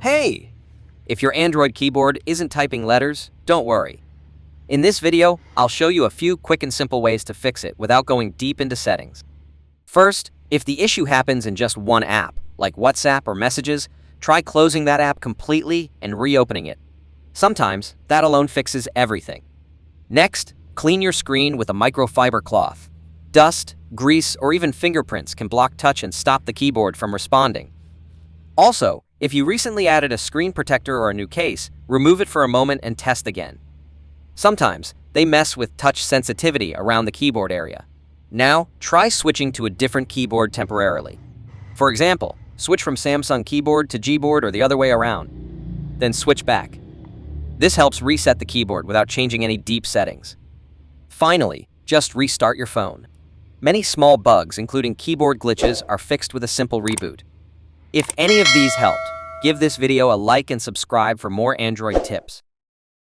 Hey! If your Android keyboard isn't typing letters, don't worry. In this video, I'll show you a few quick and simple ways to fix it without going deep into settings. First, if the issue happens in just one app, like WhatsApp or Messages, try closing that app completely and reopening it. Sometimes, that alone fixes everything. Next, clean your screen with a microfiber cloth. Dust, grease, or even fingerprints can block touch and stop the keyboard from responding. Also, if you recently added a screen protector or a new case, remove it for a moment and test again. Sometimes, they mess with touch sensitivity around the keyboard area. Now, try switching to a different keyboard temporarily. For example, switch from Samsung keyboard to Gboard or the other way around. Then switch back. This helps reset the keyboard without changing any deep settings. Finally, just restart your phone. Many small bugs, including keyboard glitches, are fixed with a simple reboot. If any of these helped, give this video a like and subscribe for more Android tips.